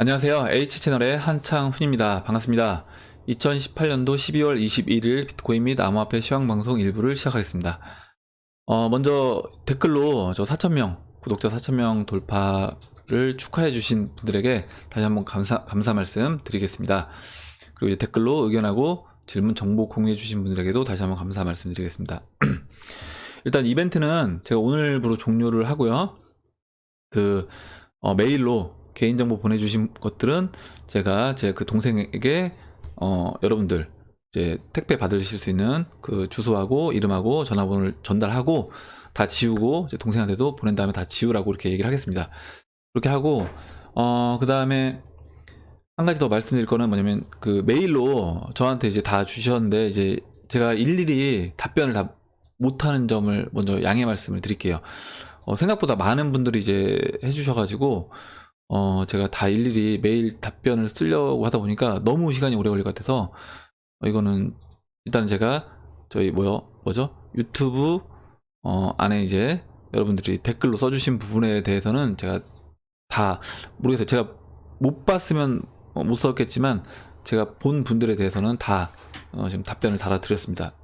안녕하세요. H채널의 한창훈입니다. 반갑습니다. 2018년도 12월 21일 비트코인 및 암호화폐 시황방송 일부를 시작하겠습니다. 먼저 댓글로 저 4,000명, 구독자 4,000명 돌파를 축하해주신 분들에게 다시 한번 감사 말씀 드리겠습니다. 그리고 이제 댓글로 의견하고 질문 정보 공유해주신 분들에게도 다시 한번 감사 말씀 드리겠습니다. 일단 이벤트는 제가 오늘부로 종료를 하고요. 메일로 개인정보 보내주신 것들은 제가 제 그 동생에게 여러분들 이제 택배 받으실 수 있는 그 주소하고 이름하고 전화번호를 전달하고 다 지우고 제 동생한테도 보낸 다음에 다 지우라고 이렇게 얘기를 하겠습니다. 그렇게 하고 그 다음에 한 가지 더 말씀드릴 거는 뭐냐면 그 메일로 저한테 이제 다 주셨는데 이제 제가 일일이 답변을 다 못하는 점을 먼저 양해 말씀을 드릴게요. 생각보다 많은 분들이 이제 해주셔가지고 제가 다 일일이 메일 답변을 쓰려고 하다 보니까 너무 시간이 오래 걸릴 것 같아서 이거는 일단 제가 저희 뭐죠? 유튜브 안에 이제 여러분들이 댓글로 써주신 부분에 대해서는 제가 다 모르겠어요. 제가 못 봤으면 못 썼겠지만 제가 본 분들에 대해서는 다 지금 답변을 달아드렸습니다.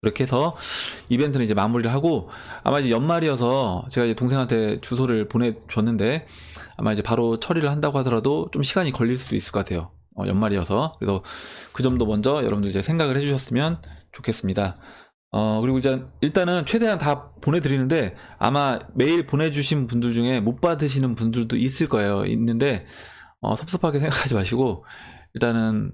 그렇게 해서 이벤트는 이제 마무리를 하고 아마 이제 연말이어서 제가 이제 동생한테 주소를 보내줬는데 아마 이제 바로 처리를 한다고 하더라도 좀 시간이 걸릴 수도 있을 것 같아요. 연말이어서. 그래서 그 점도 먼저 여러분들 이제 생각을 해주셨으면 좋겠습니다. 그리고 이제 일단은 최대한 다 보내드리는데 아마 메일 보내주신 분들 중에 못 받으시는 분들도 있을 거예요. 있는데 섭섭하게 생각하지 마시고 일단은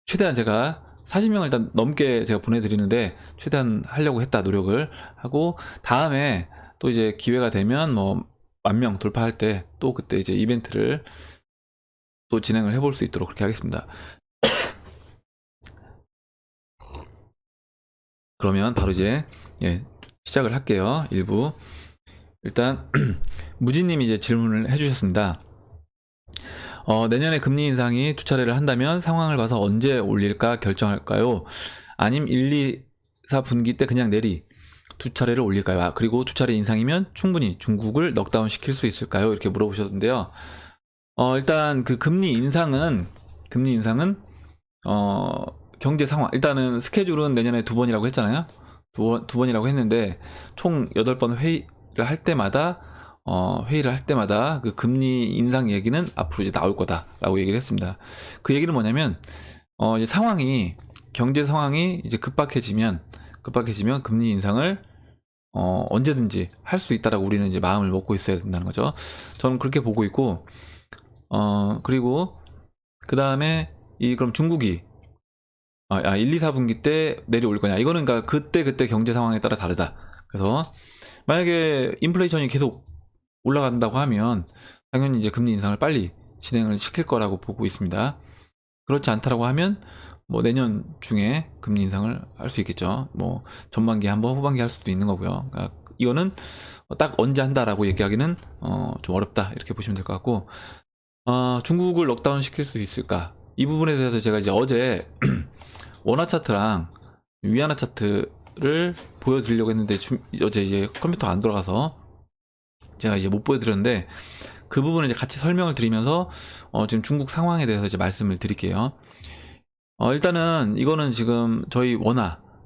최대한 제가 40명을 일단 넘게 제가 보내드리는데 최대한 하려고 했다 노력을 하고 다음에 또 이제 기회가 되면 뭐 10,000명 돌파할 때 또 그때 이제 이벤트를 또 진행을 해볼 수 있도록 그렇게 하겠습니다. 그러면 바로 이제 시작을 할게요. 일부 일단 무진님이 이제 질문을 해주셨습니다. 내년에 금리 인상이 두 차례를 한다면 상황을 봐서 언제 올릴까 결정할까요? 아님 1, 2, 4분기 때 그냥 내리 두 차례를 올릴까요? 그리고 두 차례 인상이면 충분히 중국을 넉다운 시킬 수 있을까요? 이렇게 물어보셨는데요. 일단 그 금리 인상은 경제 상황 일단은 스케줄은 내년에 2번이라고 했잖아요. 두 번이라고 했는데 총 8번 회의를 할 때마다 그 금리 인상 얘기는 앞으로 이제 나올 거다라고 얘기를 했습니다. 그 얘기는 뭐냐면 이제 경제 상황이 이제 급박해지면 금리 인상을 언제든지 할 수 있다라고 우리는 이제 마음을 먹고 있어야 된다는 거죠. 저는 그렇게 보고 있고 그리고 그 다음에 그럼 중국이 1, 2, 4분기 때 내려올 거냐 이거는 그러니까 그때 경제 상황에 따라 다르다. 그래서 만약에 인플레이션이 계속 올라간다고 하면 당연히 이제 금리 인상을 빨리 진행을 시킬 거라고 보고 있습니다. 그렇지 않다라고 하면 뭐 내년 중에 금리 인상을 할 수 있겠죠. 뭐 전반기에 한번 후반기에 할 수도 있는 거고요. 그러니까 이거는 딱 언제 한다라고 얘기하기는 좀 어렵다 이렇게 보시면 될 것 같고 중국을 넉다운 시킬 수 있을까 이 부분에 대해서 제가 이제 어제 원화 차트랑 위안화 차트를 보여드리려고 했는데 어제 이제 컴퓨터가 안 돌아가서 제가 이제 못 보여드렸는데 그 부분을 이제 같이 설명을 드리면서 지금 중국 상황에 대해서 이제 말씀을 드릴게요. 일단은 이거는 지금 저희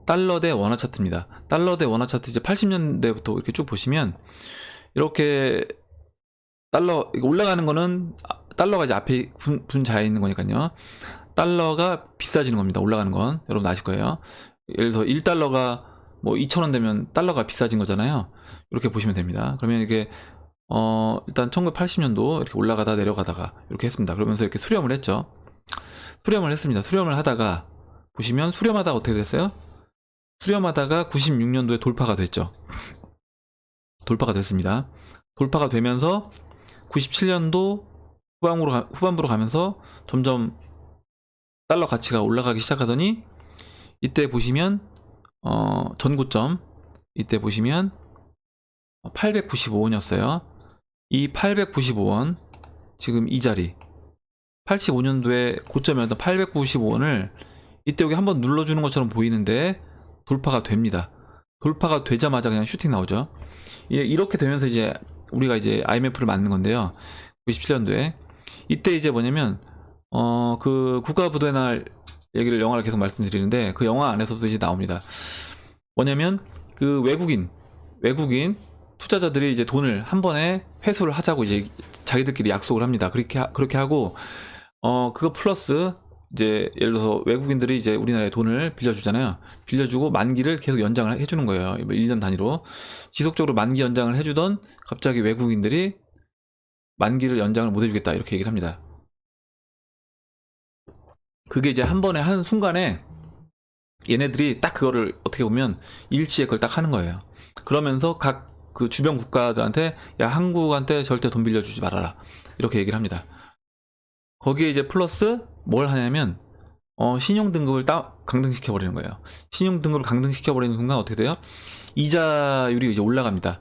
달러 대 원화 차트입니다. 달러 대 원화 차트 이제 80년대부터 이렇게 쭉 보시면 이렇게 올라가는 거는 달러가 이제 앞에 분자에 있는 거니까요. 달러가 비싸지는 겁니다. 올라가는 건 여러분 아실 거예요. 예를 들어서 1달러가 뭐 2,000원 되면 달러가 비싸진 거잖아요. 이렇게 보시면 됩니다. 그러면 이게 일단 1980년도 이렇게 올라가다 내려가다가 이렇게 했습니다. 그러면서 이렇게 수렴을 했죠. 수렴을 했습니다. 수렴을 하다가 보시면 수렴하다가 어떻게 됐어요? 수렴하다가 96년도에 돌파가 됐죠. 돌파가 됐습니다. 돌파가 되면서 97년도 후반부로 가면서 점점 달러 가치가 올라가기 시작하더니 이때 보시면 전고점 이때 보시면 895원이었어요. 이 895원 지금 이 자리 85년도에 고점이었던 895원을 이때 여기 한번 눌러주는 것처럼 보이는데 돌파가 됩니다. 돌파가 되자마자 그냥 슈팅 나오죠. 이렇게 되면서 이제 우리가 이제 IMF를 맞는 건데요. 97년도에 이때 이제 뭐냐면 그 국가부도의 날 얘기를 영화를 계속 말씀드리는데 그 영화 안에서도 이제 나옵니다. 뭐냐면 그 외국인 투자자들이 이제 돈을 한 번에 회수를 하자고 이제 자기들끼리 약속을 합니다. 그렇게 하고 그거 플러스 이제 예를 들어서 외국인들이 이제 우리나라에 돈을 빌려주잖아요. 빌려주고 만기를 계속 연장을 해주는 거예요. 1년 단위로 지속적으로 만기 연장을 해주던 갑자기 외국인들이 만기를 연장을 못 해주겠다 이렇게 얘기를 합니다. 그게 이제 한 번에 하는 순간에 얘네들이 딱 그거를 어떻게 보면 일치에 그걸 딱 하는 거예요. 그러면서 각 그 주변 국가들한테 야 한국한테 절대 돈 빌려주지 말아라 이렇게 얘기를 합니다. 거기에 이제 플러스 뭘 하냐면 신용 등급을 강등시켜 버리는 거예요. 신용 등급을 강등시켜 버리는 순간 어떻게 돼요? 이자율이 이제 올라갑니다.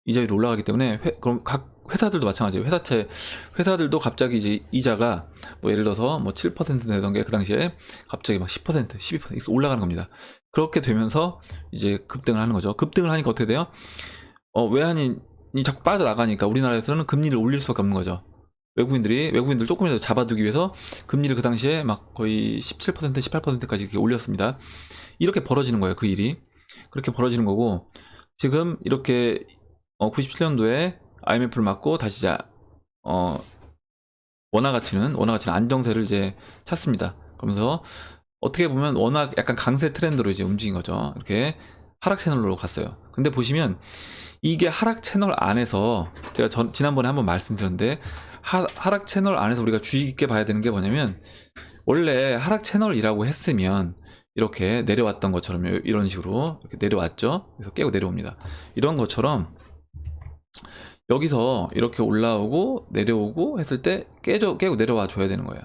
이자율이 올라가기 때문에 그럼 각 회사들도 마찬가지예요. 회사들도 갑자기 이제 이자가 뭐 예를 들어서 뭐 7% 내던 게 그 당시에 갑자기 막 10%, 12% 이렇게 올라가는 겁니다. 그렇게 되면서 이제 급등을 하는 거죠. 급등을 하니까 어떻게 돼요? 외환인이 자꾸 빠져나가니까 우리나라에서는 금리를 올릴 수밖에 없는 거죠. 외국인들 조금이라도 잡아두기 위해서 금리를 그 당시에 막 거의 17%, 18%까지 이렇게 올렸습니다. 이렇게 벌어지는 거예요, 그 일이. 그렇게 벌어지는 거고, 지금 이렇게 97년도에 IMF를 맞고 다시 원화 가치는 안정세를 이제 찾습니다. 그러면서 어떻게 보면 워낙 약간 강세 트렌드로 이제 움직인 거죠. 이렇게 하락 채널로 갔어요. 근데 보시면 이게 하락 채널 안에서 제가 지난번에 한번 말씀드렸는데 하락 채널 안에서 우리가 주의 깊게 봐야 되는 게 뭐냐면 원래 하락 채널이라고 했으면 이렇게 내려왔던 것처럼 이런 식으로 이렇게 내려왔죠. 그래서 깨고 내려옵니다. 이런 것처럼 여기서 이렇게 올라오고 내려오고 했을 때 깨고 내려와 줘야 되는 거예요.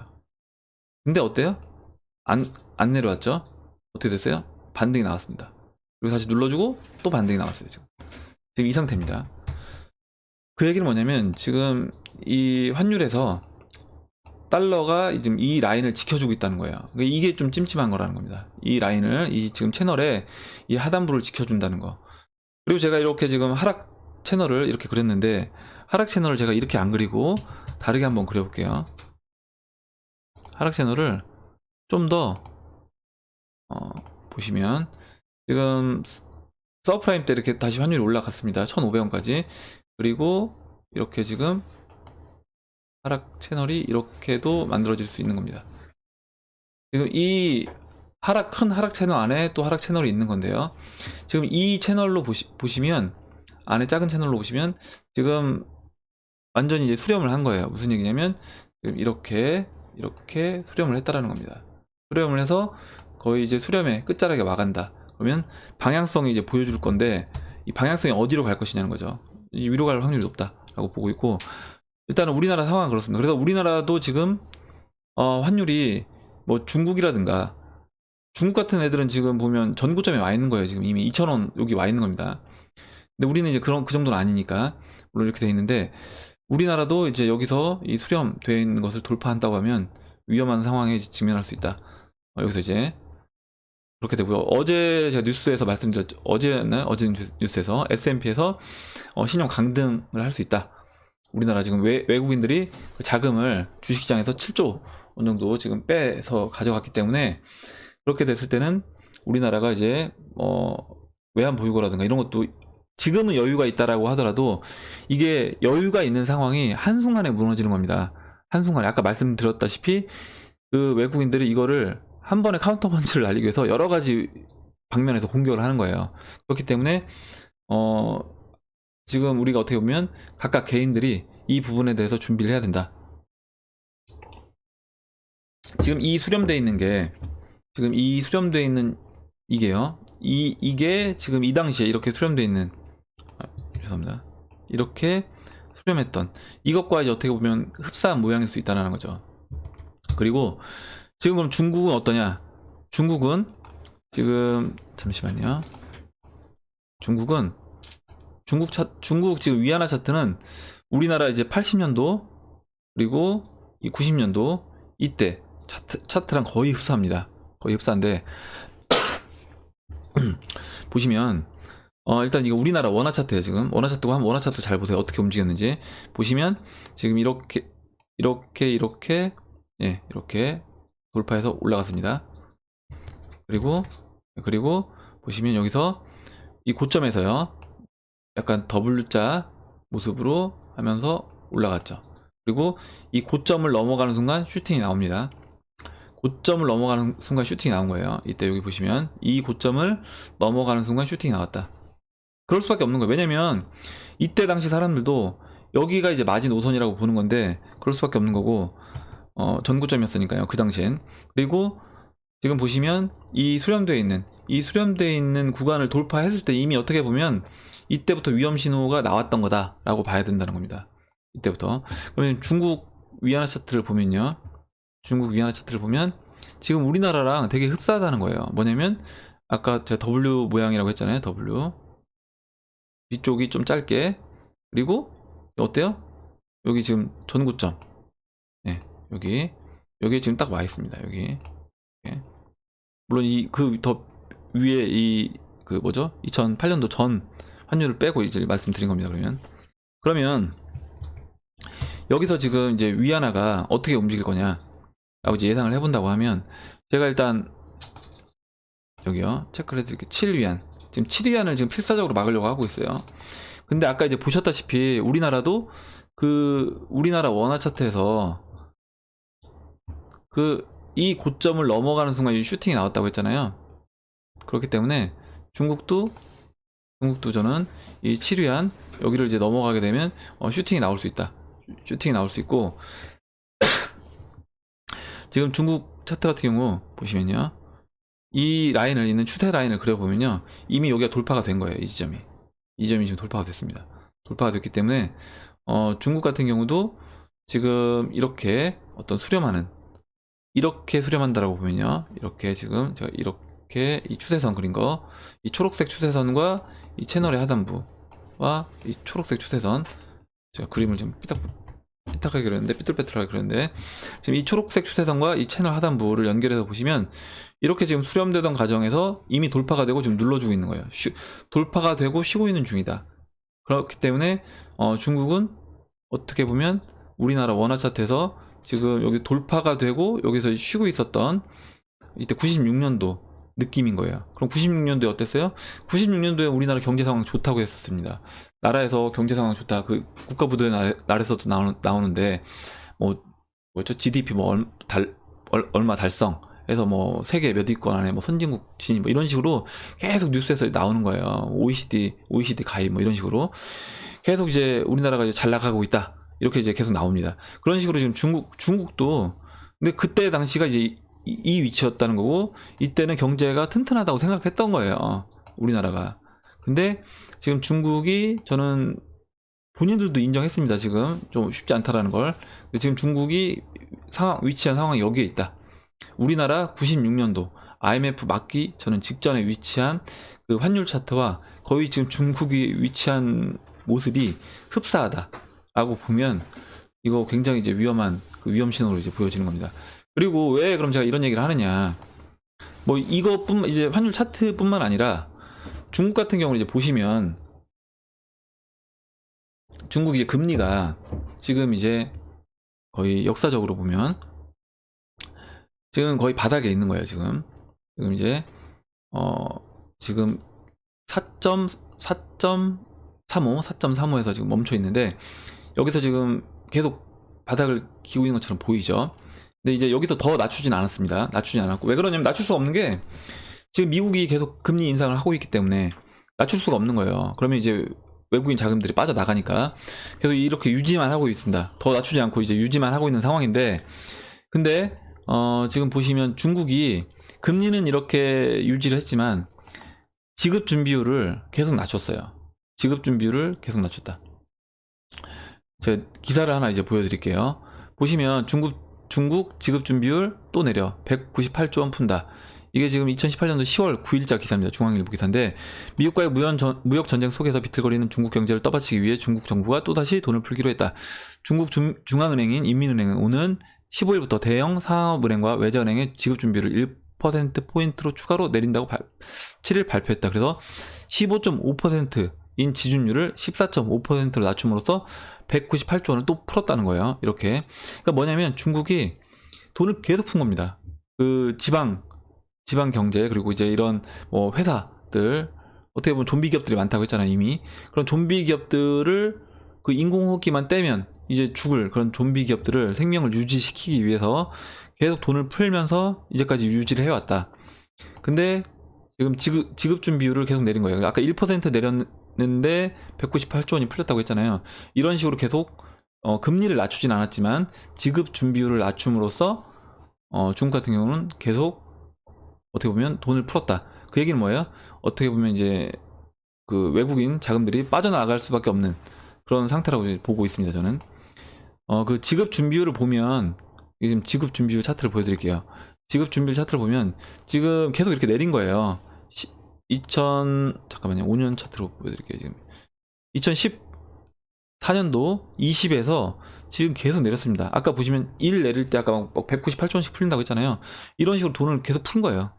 근데 어때요? 안 내려왔죠? 어떻게 됐어요? 반등이 나왔습니다. 그리고 다시 눌러주고 또 반등이 나왔어요. 지금 이 상태입니다. 그 얘기는 뭐냐면 지금 이 환율에서 달러가 지금 이 라인을 지켜주고 있다는 거예요. 그러니까 이게 좀 찜찜한 거라는 겁니다. 이 라인을 이 지금 채널에 이 하단부를 지켜준다는 거. 그리고 제가 이렇게 지금 하락 채널을 이렇게 그렸는데 하락 채널을 제가 이렇게 안 그리고 다르게 한번 그려볼게요. 하락 채널을 좀 더 보시면 지금 서프라임 때 이렇게 다시 환율이 올라갔습니다. 1,500원까지. 그리고 이렇게 지금 하락 채널이 이렇게도 만들어질 수 있는 겁니다. 지금 이 큰 하락 채널 안에 또 하락 채널이 있는 건데요. 지금 이 채널로 보시면 안에 작은 채널로 보시면 지금 완전히 이제 수렴을 한 거예요. 무슨 얘기냐면 지금 이렇게 수렴을 했다라는 겁니다. 수렴을 해서 거의 이제 수렴의 끝자락에 와간다. 그러면 방향성이 이제 보여줄 건데 이 방향성이 어디로 갈 것이냐는 거죠. 이 위로 갈 확률이 높다라고 보고 있고 일단은 우리나라 상황은 그렇습니다. 그래서 우리나라도 지금 환율이 뭐 중국이라든가 중국 같은 애들은 지금 보면 전고점에 와 있는 거예요. 지금 이미 2,000원 여기 와 있는 겁니다. 근데 우리는 이제 그 정도는 아니니까 물론 이렇게 돼 있는데 우리나라도 이제 여기서 이 수렴되어 있는 것을 돌파한다고 하면 위험한 상황에 직면할 수 있다. 여기서 이제 그렇게 되고요. 어제 제가 뉴스에서 말씀드렸죠. 어제 뉴스에서 S&P에서 신용 강등을 할 수 있다. 우리나라 지금 외국인들이 그 자금을 주식시장에서 7조 원 정도 지금 빼서 가져갔기 때문에 그렇게 됐을 때는 우리나라가 이제 외환 보유고라든가 이런 것도 지금은 여유가 있다라고 하더라도 이게 여유가 있는 상황이 한순간에 무너지는 겁니다. 한순간에 아까 말씀드렸다시피 그 외국인들이 이거를 한 번에 카운터 펀치를 날리기 위해서 여러 가지 방면에서 공격을 하는 거예요. 그렇기 때문에 지금 우리가 어떻게 보면 각각 개인들이 이 부분에 대해서 준비를 해야 된다. 지금 이 수렴되어 있는 게 지금 이 수렴되어 있는 이게요. 이게 지금 이 당시에 이렇게 수렴되어 있는 죄송합니다. 이렇게 수렴했던 이것과 이제 어떻게 보면 흡사한 모양일 수 있다는 거죠. 그리고 지금 그럼 중국은 어떠냐? 중국은 지금 잠시만요. 중국 지금 위안화 차트는 우리나라 이제 80년도 그리고 이 90년도 이때 차트랑 거의 흡사합니다. 거의 흡사한데 보시면 일단 이거 우리나라 원화 차트예요. 지금 원화 차트고 한번 원화 차트 잘 보세요. 어떻게 움직였는지 보시면 지금 이렇게 이렇게 예, 이렇게 돌파해서 올라갔습니다. 그리고 보시면 여기서 이 고점에서요, 약간 W자 모습으로 하면서 올라갔죠. 그리고 이 고점을 넘어가는 순간 슈팅이 나옵니다. 고점을 넘어가는 순간 슈팅이 나온 거예요. 이때 여기 보시면 이 고점을 넘어가는 순간 슈팅이 나왔다. 그럴 수밖에 없는 거예요. 왜냐면 이때 당시 사람들도 여기가 이제 마지노선이라고 보는 건데 그럴 수밖에 없는 거고, 전고점이었으니까요, 그 당시엔. 그리고 지금 보시면 이 수렴되어 있는 구간을 돌파했을 때 이미 어떻게 보면 이때부터 위험 신호가 나왔던 거다라고 봐야 된다는 겁니다. 이때부터. 그러면 중국 위안화 차트를 보면요, 지금 우리나라랑 되게 흡사하다는 거예요. 뭐냐면 아까 제가 W 모양이라고 했잖아요. W 뒤쪽이 좀 짧게, 그리고 어때요? 여기 지금 전고점, 네, 여기 지금 딱 와 있습니다. 여기. 네. 물론 이 그 더 위에 이 그 뭐죠? 2008년도 전 환율을 빼고 이제 말씀드린 겁니다. 그러면 여기서 지금 이제 위안화가 어떻게 움직일 거냐 라고 이제 예상을 해본다고 하면, 제가 일단 여기요 체크를 해드릴게요. 7위안, 지금 7위안을 지금 필사적으로 막으려고 하고 있어요. 근데 아까 이제 보셨다시피 우리나라도 그 우리나라 원화 차트에서 그 이 고점을 넘어가는 순간 이 슈팅이 나왔다고 했잖아요. 그렇기 때문에 중국도 저는 이 7위안 여기를 이제 넘어가게 되면 슈팅이 나올 수 있다. 슈팅이 나올 수 있고, 지금 중국 차트 같은 경우 보시면요, 이 라인을 있는 추세 라인을 그려보면요, 이미 여기가 돌파가 된 거예요. 이 점이 지금 돌파가 됐습니다. 돌파가 됐기 때문에 중국 같은 경우도 지금 이렇게 어떤 이렇게 수렴한다라고 보면요, 이렇게 지금 제가 이렇게 이 추세선 그린 거, 이 초록색 추세선과 이 채널의 하단부와 이 초록색 추세선, 제가 그림을 좀 삐딱하게 그렸는데, 삐뚤빼뚤하게 그렸는데, 지금 이 초록색 추세선과 이 채널 하단부를 연결해서 보시면 이렇게 지금 수렴되던 과정에서 이미 돌파가 되고 지금 눌러주고 있는 거예요. 돌파가 되고 쉬고 있는 중이다. 그렇기 때문에 중국은 어떻게 보면 우리나라 원화 차트에서 지금 여기 돌파가 되고 여기서 쉬고 있었던 이때 96년도 느낌인 거예요. 그럼 96년도에 어땠어요? 96년도에 우리나라 경제 상황 좋다고 했었습니다. 나라에서 경제 상황 좋다, 그 국가부도의 날에서도 나오는데, 뭐였죠? GDP 얼마 달성 해서 뭐 세계 몇 위권 안에 뭐 선진국 진입 뭐 이런 식으로 계속 뉴스에서 나오는 거예요. OECD 가입 뭐 이런 식으로 계속 이제 우리나라가 이제 잘 나가고 있다, 이렇게 이제 계속 나옵니다. 그런 식으로 지금 중국도, 근데 그때 당시가 이제 이 위치였다는 거고, 이때는 경제가 튼튼하다고 생각했던 거예요, 우리나라가. 근데 지금 중국이, 저는 본인들도 인정했습니다. 지금 좀 쉽지 않다라는 걸. 지금 중국이 위치한 상황이 여기에 있다. 우리나라 96년도 IMF 맞기 저는 직전에 위치한 그 환율 차트와 거의 지금 중국이 위치한 모습이 흡사하다라고 보면, 이거 굉장히 이제 위험한 그 위험 신호로 이제 보여지는 겁니다. 그리고 왜 그럼 제가 이런 얘기를 하느냐, 뭐 이것뿐만, 이제 환율 차트뿐만 아니라 중국 같은 경우는 이제 보시면 중국 이제 금리가 지금 이제 거의 역사적으로 보면 지금 거의 바닥에 있는 거예요. 지금 이제 지금 4.35에서 지금 멈춰 있는데, 여기서 지금 계속 바닥을 기고 있는 것처럼 보이죠. 근데 이제 여기서 더 낮추진 않았습니다. 낮추진 않았고, 왜 그러냐면 낮출 수가 없는 게 지금 미국이 계속 금리 인상을 하고 있기 때문에 낮출 수가 없는 거예요. 그러면 이제 외국인 자금들이 빠져나가니까 계속 이렇게 유지만 하고 있습니다. 더 낮추지 않고 이제 유지만 하고 있는 상황인데, 근데 지금 보시면 중국이 금리는 이렇게 유지를 했지만 지급 준비율을 계속 낮췄어요. 지급 준비율을 계속 낮췄다. 제가 기사를 하나 이제 보여드릴게요. 보시면 중국 지급 준비율 또 내려 198조 원 푼다. 이게 지금 2018년도 10월 9일자 기사입니다. 중앙일보 기사인데, 미국과의 무역 전쟁 속에서 비틀거리는 중국 경제를 떠받치기 위해 중국 정부가 또다시 돈을 풀기로 했다. 중국 중앙은행인 인민은행은 오는 15일부터 대형 상업은행과 외자은행의 지급 준비율을 1%포인트로 추가로 내린다고 7일 발표했다. 그래서 15.5% 중국인 지준율을 14.5%로 낮춤으로써 198조 원을 또 풀었다는 거예요. 이렇게. 그러니까 뭐냐면 중국이 돈을 계속 푼 겁니다. 그 지방 경제, 그리고 이제 이런 뭐 회사들, 어떻게 보면 좀비 기업들이 많다고 했잖아요, 이미. 그런 좀비 기업들을 그 인공호흡기만 떼면 이제 죽을 그런 좀비 기업들을 생명을 유지시키기 위해서 계속 돈을 풀면서 이제까지 유지를 해왔다. 근데 지금 지급준 비율을 계속 내린 거예요. 아까 1% 내렸는데 198조 원이 풀렸다고 했잖아요. 이런 식으로 계속 금리를 낮추진 않았지만 지급준 비율을 낮춤으로써 중국 같은 경우는 계속 어떻게 보면 돈을 풀었다. 그 얘기는 뭐예요? 어떻게 보면 이제 그 외국인 자금들이 빠져나갈 수밖에 없는 그런 상태라고 보고 있습니다. 저는 그 지급 준비율을 보면, 지금 지급 준비율 차트를 보여드릴게요. 지급 준비율 차트를 보면 지금 계속 이렇게 내린 거예요. 5년 차트로 보여드릴게요. 지금 2014년도 20에서 지금 계속 내렸습니다. 아까 보시면 1 내릴 때 아까 막 198조 원씩 풀린다고 했잖아요. 이런 식으로 돈을 계속 푼 거예요.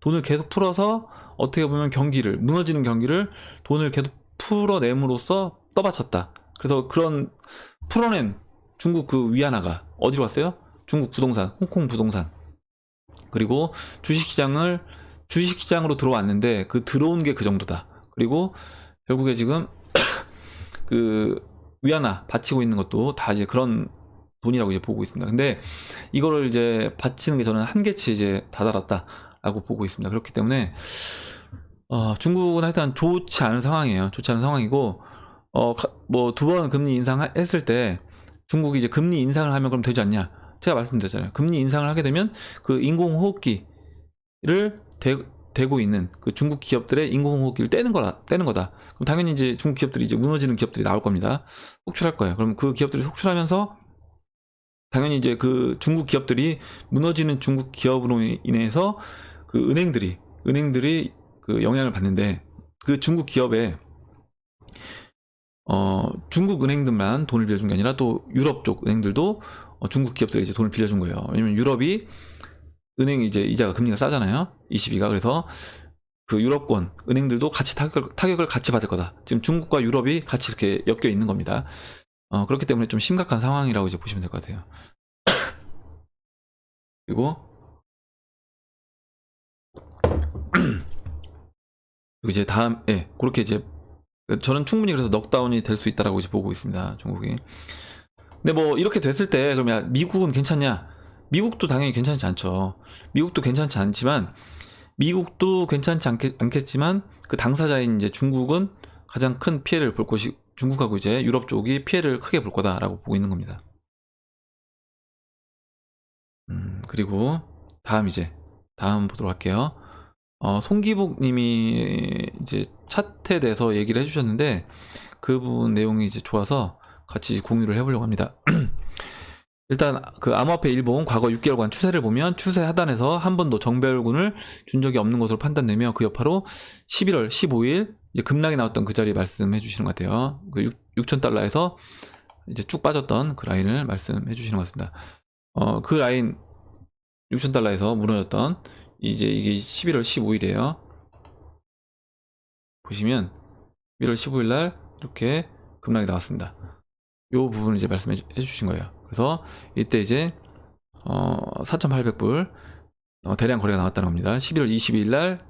돈을 계속 풀어서 어떻게 보면 무너지는 경기를 돈을 계속 풀어냄으로써 떠받쳤다. 그래서 그런 풀어낸 중국 그 위안화가 어디로 갔어요? 중국 부동산, 홍콩 부동산. 그리고 주식시장으로 들어왔는데 그 들어온 게 그 정도다. 그리고 결국에 지금 그 위안화 바치고 있는 것도 다 이제 그런 돈이라고 이제 보고 있습니다. 근데 이거를 이제 바치는 게 저는 한계치 이제 다다랐다라고 보고 있습니다. 그렇기 때문에 중국은 하여튼 좋지 않은 상황이에요. 좋지 않은 상황이고 뭐 2번 금리 인상했을 때 중국이 이제 금리 인상을 하면 그럼 되지 않냐? 제가 말씀드렸잖아요. 금리 인상을 하게 되면 그 인공호흡기를 대고 있는 그 중국 기업들의 인공호흡기를 떼는 거다. 그럼 당연히 이제 중국 기업들이 이제 무너지는 기업들이 나올 겁니다. 속출할 거예요. 그럼 그 기업들이 속출하면서 당연히 이제 그 중국 기업들이 무너지는 중국 기업으로 인해서 그 은행들이 그 영향을 받는데, 그 중국 기업에 중국 은행들만 돈을 빌려준 게 아니라 또 유럽 쪽 은행들도 중국 기업들이 이제 돈을 빌려준 거예요. 왜냐면 유럽이 은행 이제 이자가 금리가 싸잖아요. 22가. 그래서 그 유럽권 은행들도 같이 타격을 같이 받을 거다. 지금 중국과 유럽이 같이 이렇게 엮여 있는 겁니다. 그렇기 때문에 좀 심각한 상황이라고 이제 보시면 될 것 같아요. 그리고 이제 그렇게 이제 저는 충분히 그래서 넉다운이 될 수 있다라고 이제 보고 있습니다. 중국이. 근데 뭐 이렇게 됐을 때 그러면 미국은 괜찮냐? 미국도 당연히 괜찮지 않죠. 미국도 괜찮지 않지만 미국도 괜찮지 않겠지만 그 당사자인 이제 중국은 가장 큰 피해를 볼 것이, 중국하고 이제 유럽 쪽이 피해를 크게 볼 거다라고 보고 있는 겁니다. 그리고 다음 보도록 할게요. 송기복 님이 이제 차트에 대해서 얘기를 해주셨는데 그 부분 내용이 이제 좋아서 같이 공유를 해보려고 합니다. 일단 그 암호화폐 일본 과거 6개월간 추세를 보면 추세 하단에서 한 번도 정배열군을 준 적이 없는 것으로 판단되며 그 여파로 11월 15일 이제 급락이 나왔던 그 자리 말씀해 주시는 것 같아요. 그 6,000달러에서 이제 쭉 빠졌던 그 라인을 말씀해 주시는 것 같습니다. 그 라인 6,000달러에서 무너졌던 이제 이게 11월 15일이에요. 보시면 11월 15일 날 이렇게 급락이 나왔습니다. 이 부분을 이제 말씀해 주신 거예요. 그래서 이때 이제 4,800불 대량 거래가 나왔다는 겁니다. 11월 22일 날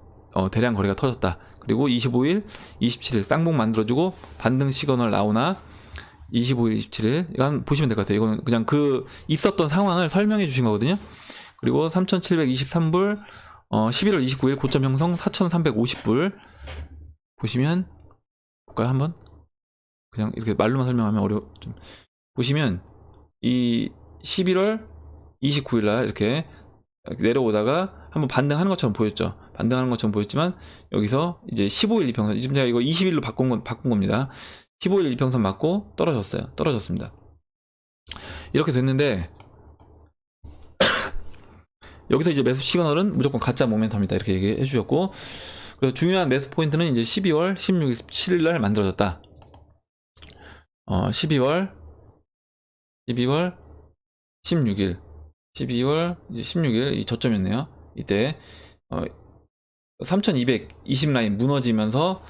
대량 거래가 터졌다. 그리고 25일, 27일 쌍봉 만들어주고 반등 시그널 나오나 25일, 27일 이거 한번 보시면 될 것 같아요. 이거는 그냥 그 있었던 상황을 설명해 주신 거거든요. 그리고 3,723불 11월 29일 고점 형성 4,350불 보시면 볼까요? 한번 그냥 이렇게 말로만 설명하면 좀 보시면 이 11월 29일 날 이렇게 내려오다가 한번 반등하는 것처럼 보였죠. 반등하는 것처럼 보였지만 여기서 이제 15일 이평선, 지금 제가 이거 20일로 바꾼 겁니다. 15일 이평선 맞고 떨어졌습니다. 이렇게 됐는데 여기서 이제 매수 시그널은 무조건 가짜 모멘텀이다 이렇게 얘기해 주셨고, 그래서 중요한 매수 포인트는 이제 12월 16일 날 만들어졌다. 12월 16일 이제 16일 이 저점이었네요. 이때 3220 라인 무너지면서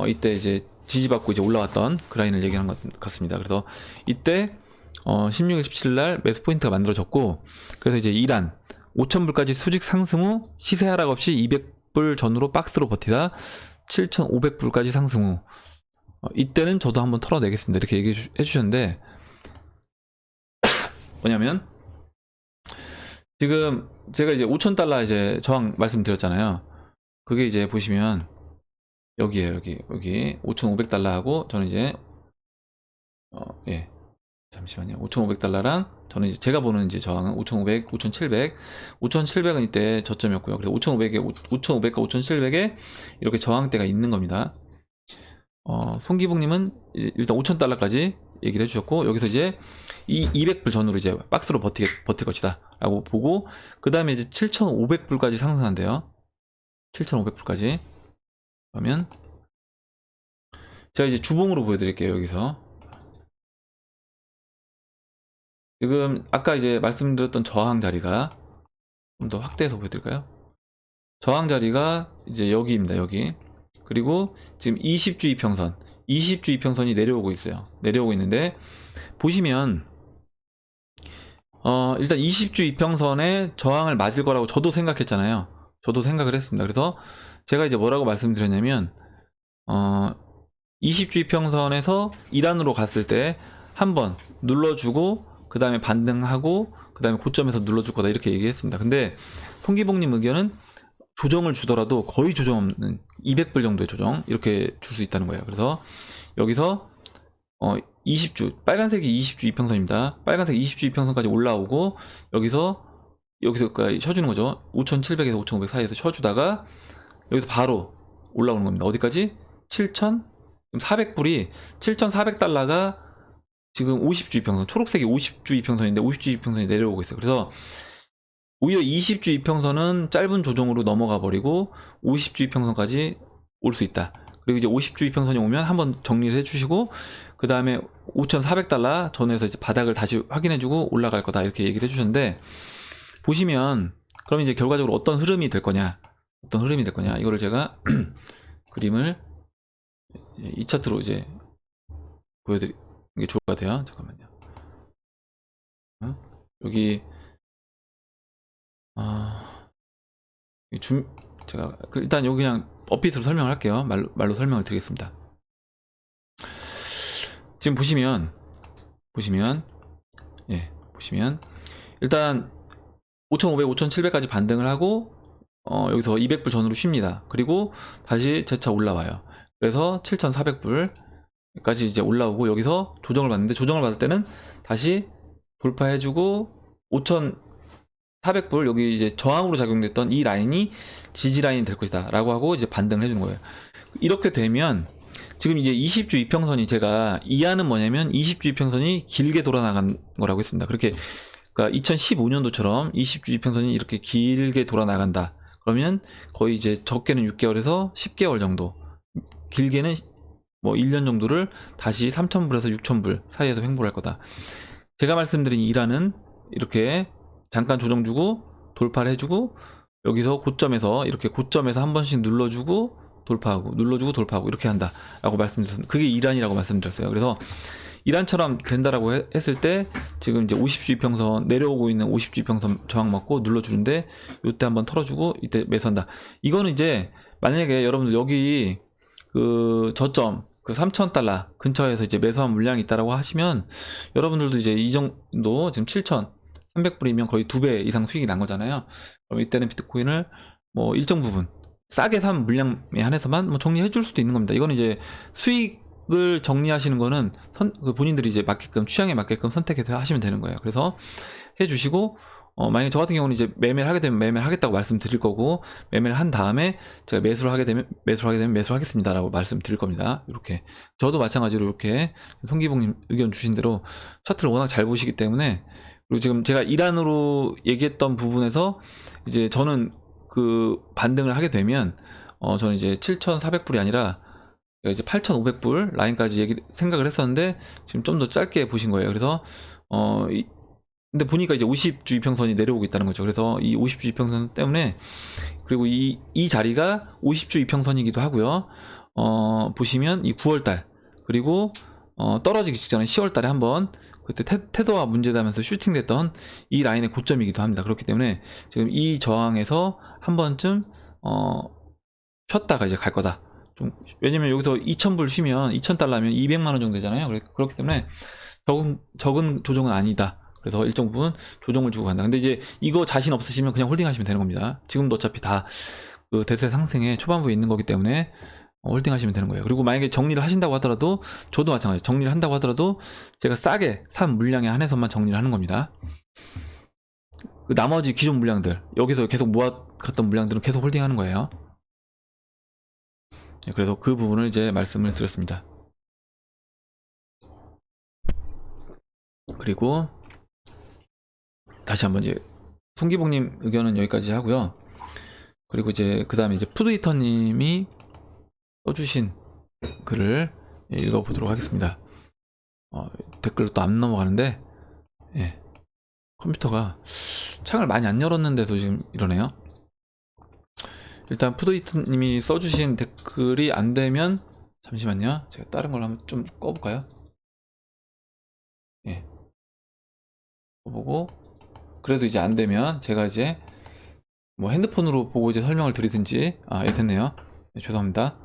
이때 이제 지지받고 이제 올라왔던 그 라인을 얘기하는 것 같습니다. 그래서 이때 16일 17일 매수 포인트가 만들어졌고, 그래서 이제 이란 5,000불까지 수직 상승 후 시세 하락 없이 200불 전후로 박스로 버티다 7,500불까지 상승 후 이때는 저도 한번 털어내겠습니다. 이렇게 얘기해 주셨는데, 뭐냐면 지금 제가 이제 5,000달러 이제 저항 말씀드렸잖아요. 그게 이제 보시면 여기에요. 여기 5,500달러하고 저는 이제 예. 잠시만요. 5,500달러랑 저는 이제 제가 보는 이제 저항은 5,500, 5,700. 5,700은 이때 저점이었고요. 그래서 5,500과 5,700에 이렇게 저항대가 있는 겁니다. 송기봉님은 일단 5,000달러까지 얘기를 해주셨고, 여기서 이제 이 200불 전후로 이제 박스로 버틸 것이다 라고 보고, 그 다음에 이제 7,500불까지 상승한대요. 7,500불까지. 그러면 제가 이제 주봉으로 보여드릴게요. 여기서 지금 아까 이제 말씀드렸던 저항 자리가 좀 더 확대해서 보여드릴까요? 저항 자리가 이제 여기입니다. 여기. 그리고 지금 20주 이평선, 20주 이평선이 내려오고 있어요. 내려오고 있는데 보시면 일단 20주 이평선에 저항을 맞을 거라고 저도 생각했잖아요. 저도 생각을 했습니다. 그래서 제가 이제 뭐라고 말씀드렸냐면 20주 이평선에서 이란으로 갔을 때 한번 눌러주고 그 다음에 반등하고 그 다음에 고점에서 눌러줄 거다 이렇게 얘기했습니다. 근데 송기봉님 의견은 조정을 주더라도 거의 조정 없는 200불 정도의 조정 이렇게 줄 수 있다는 거예요. 그래서 여기서 20주 빨간색이 20주 이평선입니다. 빨간색 20주 이평선까지 올라오고 여기서까지 쳐주는 거죠. 5,700에서 5,500 사이에서 쳐주다가 여기서 바로 올라오는 겁니다. 어디까지? 7,400불이 7,400달러가 지금 50주 이평선, 초록색이 50주 이평선인데 50주 이평선이 내려오고 있어요. 그래서 오히려 20주 이평선은 짧은 조정으로 넘어가 버리고 50주 이평선까지 올 수 있다. 그리고 이제 50주 이평선이 오면 한번 정리를 해주시고 그 다음에 5,400달러 전후에서 이제 바닥을 다시 확인해주고 올라갈 거다 이렇게 얘기를 해주셨는데, 보시면 그럼 이제 결과적으로 어떤 흐름이 될 거냐, 이거를 제가 그림을 이 차트로 이제 보여드리는 게 좋을 것 같아요. 잠깐만요. 여기 제가 일단 여기 그냥 어핏으로 설명을 할게요. 말로 설명을 드리겠습니다. 지금 보시면 일단 5,500, 5,700까지 반등을 하고 여기서 200불 전후로 쉽니다. 그리고 다시 재차 올라와요. 그래서 7,400불까지 이제 올라오고 여기서 조정을 받는데, 조정을 받을 때는 다시 돌파해주고 5,400불 여기 이제 저항으로 작용됐던 이 라인이 지지 라인이 될 것이다 라고 하고 이제 반등을 해주는 거예요. 이렇게 되면 지금 이제 20주 이평선이, 제가 이하는 뭐냐면 20주 이평선이 길게 돌아나간 거라고 했습니다. 그러니까 2015년도처럼 20주 이평선이 이렇게 길게 돌아나간다. 그러면 거의 이제 적게는 6개월에서 10개월 정도, 길게는 뭐 1년 정도를 다시 3,000불에서 6,000불 사이에서 횡보를 할 거다. 제가 말씀드린 이란은 이렇게 잠깐 조정 주고 돌파를 해주고 여기서 고점에서 이렇게 고점에서 한 번씩 눌러주고 돌파하고 눌러주고 돌파하고 이렇게 한다 라고 말씀드렸어요. 그게 이란이라고 말씀드렸어요. 그래서 이란처럼 된다라고 했을 때 지금 이제 50주 이평선 내려오고 있는 50주 이평선 저항 먹고 눌러주는데 이때 한번 털어주고 이때 매수한다. 이거는 이제 만약에 여러분들 여기 그 저점 그 3,000달러 근처에서 이제 매수한 물량이 있다라고 하시면 여러분들도 이제 이 정도 지금 7,300불이면 거의 2배 이상 수익이 난 거잖아요. 그럼 이때는 비트코인을 뭐 일정 부분 싸게 산 물량에 한해서만 뭐 정리해 줄 수도 있는 겁니다. 이거는 이제 수익을 정리하시는 거는 본인들이 이제 맞게끔 취향에 맞게끔 선택해서 하시면 되는 거예요. 그래서 해 주시고 만약에 저 같은 경우는 이제 매매를 하게 되면 매매를 하겠다고 말씀드릴 거고, 매매를 한 다음에 제가 매수를 하게 되면 매수를 하겠습니다라고 말씀드릴 겁니다. 이렇게 저도 마찬가지로 이렇게 송기봉님 의견 주신 대로 차트를 워낙 잘 보시기 때문에, 그리고 지금 제가 이란으로 얘기했던 부분에서 이제 저는 그 반등을 하게 되면 저는 이제 7,400불이 아니라 이제 8,500불 라인까지 생각을 했었는데 지금 좀 더 짧게 보신 거예요. 그래서 근데 보니까 이제 50주 이평선이 내려오고 있다는 거죠. 그래서 이 50주 이평선 때문에 그리고 이 자리가 50주 이평선이기도 하고요. 보시면 이 9월달 그리고 떨어지기 직전에 10월달에 한번 그때 테더와 문제되면서 슈팅됐던 이 라인의 고점이기도 합니다. 그렇기 때문에 지금 이 저항에서 한 번쯤 쉬었다가 이제 갈 거다. 좀 왜냐면 여기서 2,000불 쉬면 2,000달러면 200만 원 정도 되잖아요. 그렇기 때문에 적은 조정은 아니다. 그래서 일정 부분 조정을 주고 간다. 근데 이제 이거 자신 없으시면 그냥 홀딩 하시면 되는 겁니다. 지금도 어차피 다 그 대세 상승의 초반부에 있는 거기 때문에 홀딩 하시면 되는 거예요. 그리고 만약에 정리를 하신다고 하더라도 저도 마찬가지예요. 정리를 한다고 하더라도 제가 싸게 산 물량에 한해서만 정리를 하는 겁니다. 그 나머지 기존 물량들 여기서 계속 모아갔던 물량들은 계속 홀딩 하는 거예요. 그래서 그 부분을 이제 말씀을 드렸습니다. 그리고 다시 한번 이제 송기복님 의견은 여기까지 하고요. 그리고 이제 그 다음에 이제 푸드히터님이 써주신 글을 읽어보도록 하겠습니다. 댓글로 또 안 넘어가는데 예, 컴퓨터가 창을 많이 안 열었는데도 지금 이러네요. 일단 푸드히터님이 써주신 댓글이 안 되면 잠시만요. 제가 다른 걸 한번 좀 꺼볼까요? 예, 꺼보고 그래도 이제 안 되면 제가 이제 뭐 핸드폰으로 보고 이제 설명을 드리든지 예, 됐네요. 네, 죄송합니다.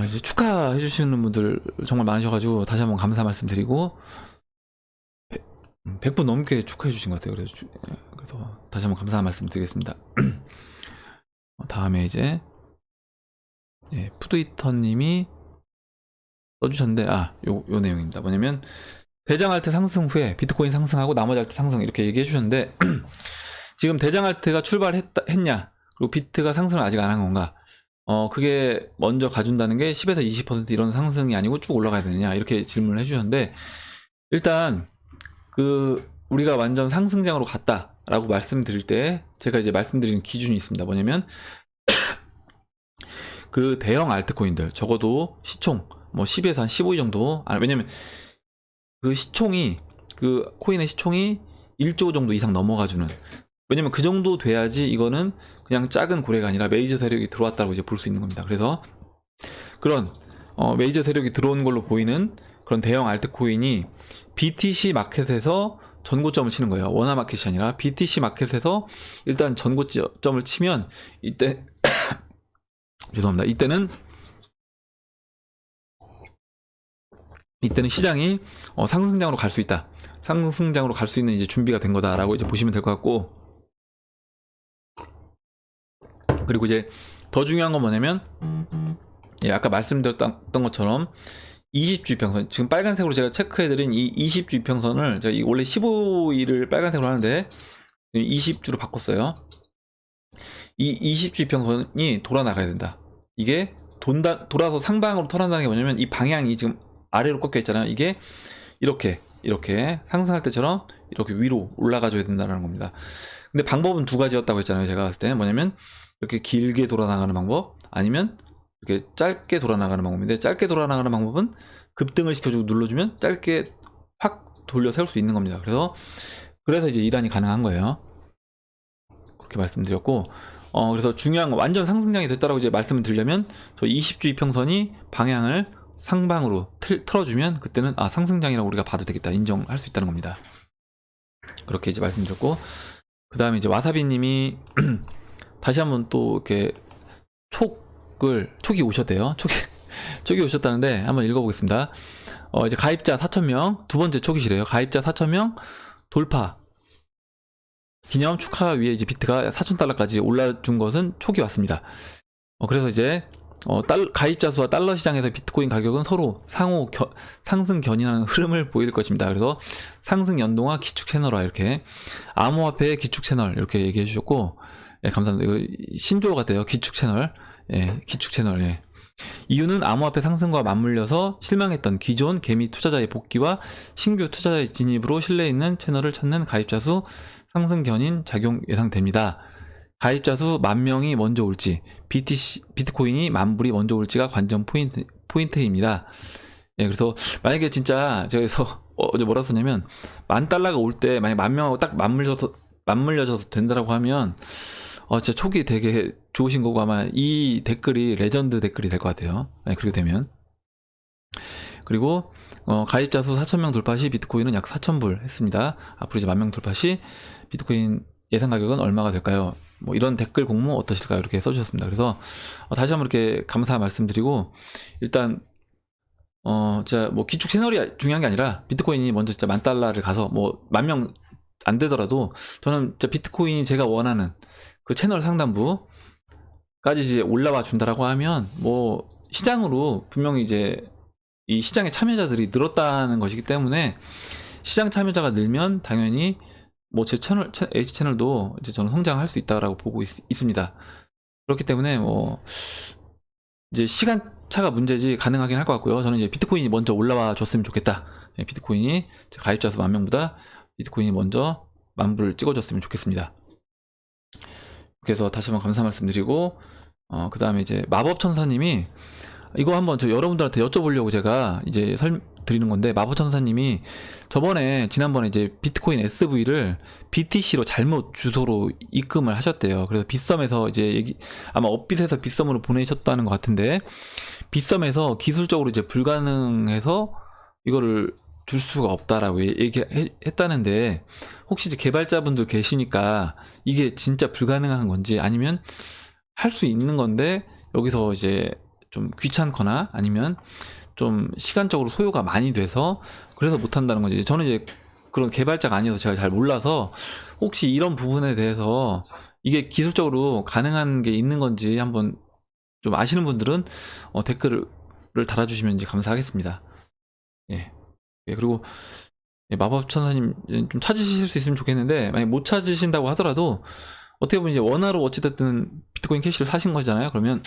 이제 축하해 주시는 분들 정말 많으셔가지고 다시 한번 감사 말씀드리고 100분 넘게 축하해 주신 것 같아요. 그래서 다시 한번 감사 말씀드리겠습니다. 다음에 이제 예, 푸드히터님이 써주셨는데 요 내용입니다. 뭐냐면 대장 알트 상승 후에 비트코인 상승하고 나머지 알트 상승 이렇게 얘기해 주셨는데 지금 대장 알트가 출발했냐 그리고 비트가 상승을 아직 안 한 건가 그게 먼저 가준다는 게 10에서 20% 이런 상승이 아니고 쭉 올라가야 되느냐 이렇게 질문을 해주셨는데 일단 우리가 완전 상승장으로 갔다라고 말씀드릴 때 제가 이제 말씀드리는 기준이 있습니다. 뭐냐면 그 대형 알트코인들 적어도 시총 뭐 10에서 한 15위 정도 왜냐면 그 시총이 그 코인의 시총이 1조 정도 이상 넘어가주는 왜냐면 그 정도 돼야지 이거는 그냥 작은 고래가 아니라 메이저 세력이 들어왔다고 이제 볼 수 있는 겁니다. 그래서 그런 메이저 세력이 들어온 걸로 보이는 그런 대형 알트코인이 BTC 마켓에서 전고점을 치는 거예요. 원화 마켓이 아니라 BTC 마켓에서 일단 전고점을 치면 이때 죄송합니다. 이때는 시장이 상승장으로 갈 수 있다. 상승장으로 갈 수 있는 이제 준비가 된 거다라고 이제 보시면 될 것 같고 그리고 이제 더 중요한 건 뭐냐면 예, 아까 말씀드렸던 것처럼 20주 이평선 지금 빨간색으로 제가 체크해드린 이 20주 이평선을 제가 원래 15일을 빨간색으로 하는데 20주로 바꿨어요. 이 20주 이평선이 돌아 나가야 된다. 이게 돌아서 상방으로 털어나가는 게 뭐냐면 이 방향이 지금 아래로 꺾여 있잖아요. 이게 이렇게 상승할 때처럼 이렇게 위로 올라가줘야 된다는 겁니다. 근데 방법은 두 가지였다고 했잖아요. 제가 봤을 때는 뭐냐면 이렇게 길게 돌아나가는 방법 아니면 이렇게 짧게 돌아나가는 방법인데 짧게 돌아나가는 방법은 급등을 시켜주고 눌러주면 짧게 확 돌려 세울 수 있는 겁니다. 그래서 이제 이란이 가능한 거예요. 그렇게 말씀드렸고 그래서 중요한 건 완전 상승장이 됐다라고 이제 말씀을 드리려면 저 20주 이평선이 방향을 상방으로 틀어주면 그때는 상승장이라고 우리가 봐도 되겠다 인정할 수 있다는 겁니다. 그렇게 이제 말씀드렸고 그 다음에 이제 와사비님이 다시 한번 또 이렇게 촉이 오셨대요. 촉이 오셨다는데 한번 읽어보겠습니다. 이제 가입자 4,000명 두 번째 촉이시래요. 가입자 4,000명 돌파 기념 축하 위에 이제 비트가 4,000달러까지 올라준 것은 촉이 왔습니다. 그래서 이제 가입자 수와 달러 시장에서 비트코인 가격은 서로 상호 상승 견인하는 흐름을 보일 것입니다. 그래서 상승 연동화 기축 채널화 이렇게 암호화폐의 기축 채널 이렇게 얘기해 주셨고 예, 감사합니다. 이거 신조어 같아요. 기축 채널. 예, 기축 채널. 예. 이유는 암호화폐 상승과 맞물려서 실망했던 기존 개미 투자자의 복귀와 신규 투자자의 진입으로 신뢰 있는 채널을 찾는 가입자 수 상승 견인 작용 예상됩니다. 가입자 수 10,000명이 먼저 올지 비트코인이 10,000불이 먼저 올지가 관전 포인트입니다. 예, 그래서 만약에 진짜 제가 어제 뭐라 썼냐면 $10,000가 올 때 만약 10,000명하고 딱 맞물려져도 된다라고 하면 진짜 촉이 되게 좋으신 거고 아마 이 댓글이 레전드 댓글이 될 것 같아요. 네, 그렇게 되면. 그리고 가입자 수 4,000명 돌파 시 비트코인은 약 4,000불 했습니다. 앞으로 이제 10,000명 돌파 시 비트코인 예상 가격은 얼마가 될까요? 뭐 이런 댓글 공모 어떠실까요? 이렇게 써주셨습니다. 그래서 다시 한번 이렇게 감사 말씀드리고 일단 진짜 뭐 기축 채널이 중요한 게 아니라 비트코인이 먼저 진짜 $10,000를 가서 뭐 10,000명 안 되더라도 저는 진짜 비트코인이 제가 원하는 그 채널 상단부까지 이제 올라와 준다라고 하면 뭐 시장으로 분명히 이제 이 시장의 참여자들이 늘었다는 것이기 때문에 시장 참여자가 늘면 당연히 뭐 제 채널 H 채널도 이제 저는 성장할 수 있다라고 보고 있습니다. 그렇기 때문에 뭐 이제 시간차가 문제지 가능하긴 할 것 같고요. 저는 이제 비트코인이 먼저 올라와 줬으면 좋겠다. 비트코인이 가입자 수 10,000명보다 비트코인이 먼저 10,000불을 찍어줬으면 좋겠습니다. 그래서 다시 한번 감사 말씀드리고 그 다음에 이제 마법천사님이 이거 한번 저 여러분들한테 여쭤보려고 제가 이제 드리는 건데 마법천사님이 지난번에 이제 비트코인 SV를 BTC로 잘못 주소로 입금을 하셨대요. 그래서 빗썸에서 이제 아마 업빗에서 빗썸으로 보내셨다는 것 같은데 빗썸에서 기술적으로 이제 불가능해서 이거를 줄 수가 없다라고 얘기했다는데 혹시 이제 개발자분들 계시니까 이게 진짜 불가능한 건지 아니면 할 수 있는 건데 여기서 이제 좀 귀찮거나 아니면 좀 시간적으로 소요가 많이 돼서 그래서 못한다는 건지 저는 이제 그런 개발자가 아니어서 제가 잘 몰라서 혹시 이런 부분에 대해서 이게 기술적으로 가능한 게 있는 건지 한번 좀 아시는 분들은 댓글을 달아주시면 이제 감사하겠습니다. 예. 그리고 마법천사님 좀 찾으실 수 있으면 좋겠는데 만약 못 찾으신다고 하더라도 어떻게 보면 이제 원화로 어찌됐든 비트코인 캐시를 사신 거잖아요. 그러면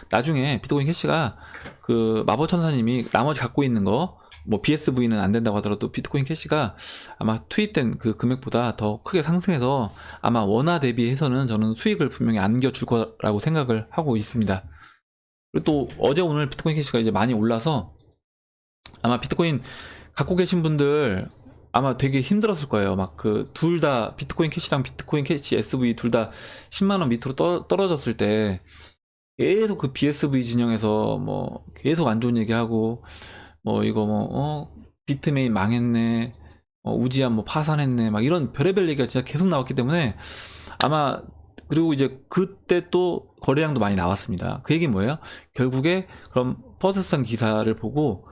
나중에 비트코인 캐시가 그 마법천사님이 나머지 갖고 있는 거 뭐 BSV는 안 된다고 하더라도 비트코인 캐시가 아마 투입된 그 금액보다 더 크게 상승해서 아마 원화 대비해서는 저는 수익을 분명히 안겨줄 거라고 생각을 하고 있습니다. 그리고 또 어제 오늘 비트코인 캐시가 이제 많이 올라서 아마 비트코인 갖고 계신 분들 아마 되게 힘들었을 거예요. 막 그 둘 다 비트코인 캐시랑 비트코인 캐시 SV 둘 다 10만원 밑으로 떨어졌을 때 계속 그 BSV 진영에서 뭐 계속 안 좋은 얘기하고 뭐 이거 뭐 비트메인 망했네, 우지한 뭐 파산했네, 막 이런 별의별 얘기가 진짜 계속 나왔기 때문에 아마 그리고 이제 그때 또 거래량도 많이 나왔습니다. 그 얘기는 뭐예요? 결국에 그럼 퍼스선 기사를 보고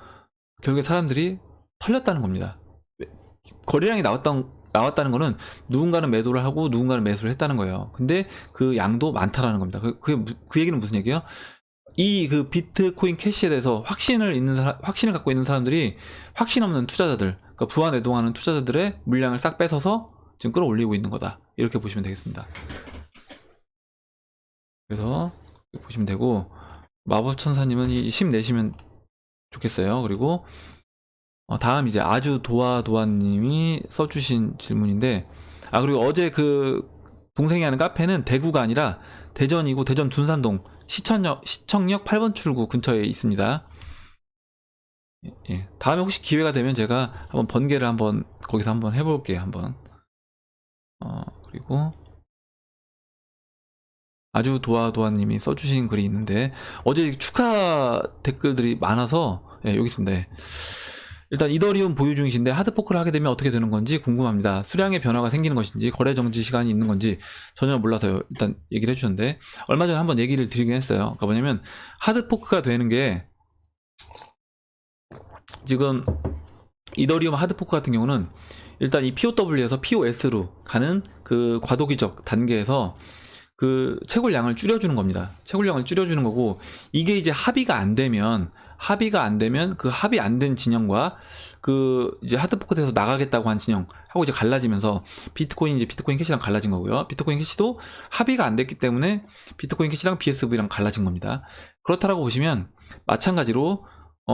결국에 사람들이 털렸다는 겁니다. 거래량이 나왔다는 거는 누군가는 매도를 하고 누군가는 매수를 했다는 거예요. 근데 그 양도 많다라는 겁니다. 그 얘기는 무슨 얘기예요? 이 그 비트코인 캐시에 대해서 확신을 갖고 있는 사람들이 확신 없는 투자자들, 그러니까 부안해동하는 투자자들의 물량을 싹 뺏어서 지금 끌어올리고 있는 거다. 이렇게 보시면 되겠습니다. 그래서 보시면 되고 마법천사님은 힘내시면 좋겠어요. 그리고 다음 이제 아주 도와도와님이 써주신 질문인데 그리고 어제 그 동생이 하는 카페는 대구가 아니라 대전이고 대전 둔산동 시청역 8번 출구 근처에 있습니다. 예. 다음에 혹시 기회가 되면 제가 한번 번개를 한번 거기서 한번 해볼게요. 한번 그리고 아주 도와도와님이 써주신 글이 있는데 어제 축하 댓글들이 많아서 여기 있습니다. 일단 이더리움 보유 중이신데 하드포크를 하게 되면 어떻게 되는 건지 궁금합니다. 수량의 변화가 생기는 것인지 거래 정지 시간이 있는 건지 전혀 몰라서요. 일단 얘기를 해주셨는데 얼마 전에 한번 얘기를 드리긴 했어요. 그러니까 뭐냐면 하드포크가 되는 게 지금 이더리움 하드포크 같은 경우는 일단 이 POW에서 POS로 가는 그 과도기적 단계에서 그 채굴량을 줄여주는 겁니다. 채굴량을 줄여주는 거고 이게 이제 합의가 안 되면 그 합의 안 된 진영과 그 이제 하드포크에서 나가겠다고 한 진영하고 이제 갈라지면서 비트코인 캐시랑 갈라진 거고요. 비트코인 캐시도 합의가 안 됐기 때문에 비트코인 캐시랑 BSV랑 갈라진 겁니다. 그렇다라고 보시면 마찬가지로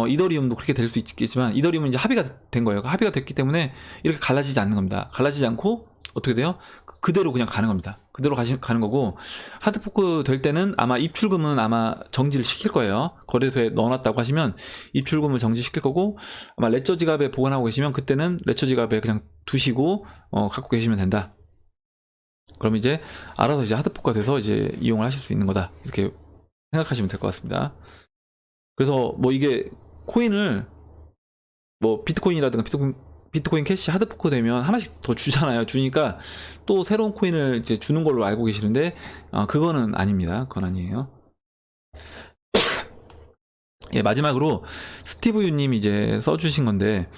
이더리움도 그렇게 될 수 있겠지만 이더리움은 이제 합의가 된 거예요. 합의가 됐기 때문에 이렇게 갈라지지 않는 겁니다. 갈라지지 않고 어떻게 돼요? 그대로 그냥 가는 겁니다. 그대로 가는 거고 하드포크 될 때는 아마 입출금은 아마 정지를 시킬 거예요. 거래소에 넣어놨다고 하시면 입출금을 정지시킬 거고 아마 레저 지갑에 보관하고 계시면 그때는 레저 지갑에 그냥 두시고 갖고 계시면 된다. 그럼 이제 알아서 이제 하드포크가 돼서 이제 이용을 하실 수 있는 거다. 이렇게 생각하시면 될 것 같습니다. 그래서 뭐 이게 코인을 뭐 비트코인이라든가 비트코인 캐시 하드포크 되면 하나씩 더 주잖아요. 주니까 또 새로운 코인을 이제 주는 걸로 알고 계시는데 그거는 아닙니다. 그건 아니에요. 예, 마지막으로 스티브 유님 이제 써주신 건데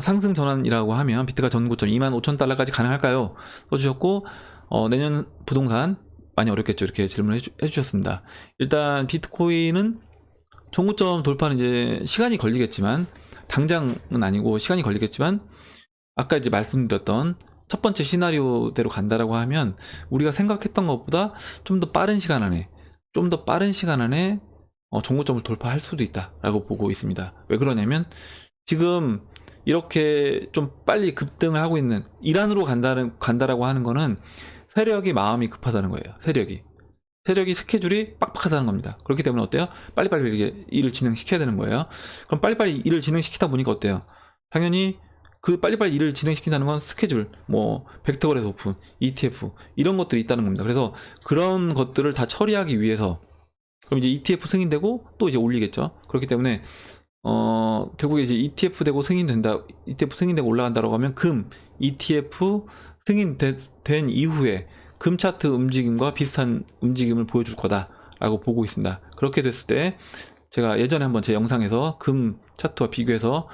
상승 전환이라고 하면 비트가 전고점 25,000달러까지 가능할까요? 써주셨고 내년 부동산 많이 어렵겠죠. 이렇게 질문을 해주셨습니다. 일단 비트코인은 전고점 돌파는 이제 시간이 걸리겠지만 당장은 아니고 시간이 걸리겠지만 아까 이제 말씀드렸던 첫 번째 시나리오대로 간다라고 하면 우리가 생각했던 것보다 좀 더 빠른 시간 안에 전고점을 돌파할 수도 있다라고 보고 있습니다. 왜 그러냐면 지금 이렇게 좀 빨리 급등을 하고 있는 이란으로 간다라고 하는 거는 세력이 마음이 급하다는 거예요. 세력이 스케줄이 빡빡하다는 겁니다. 그렇기 때문에 어때요? 빨리빨리 이렇게 일을 진행시켜야 되는 거예요. 그럼 빨리빨리 일을 진행시키다 보니까 어때요? 당연히 그 빨리빨리 일을 진행시킨다는 건 스케줄, 뭐 벡터거래소 오픈, ETF 이런 것들이 있다는 겁니다. 그래서 그런 것들을 다 처리하기 위해서 그럼 이제 ETF 승인되고 또 이제 올리겠죠. 그렇기 때문에 결국에 이제 ETF 되고 ETF 승인되고 올라간다고 하면 금 ETF 승인된 이후에 금 차트 움직임과 비슷한 움직임을 보여줄 거다라고 보고 있습니다. 그렇게 됐을 때 제가 예전에 한번 제 영상에서 금 차트와 비교해서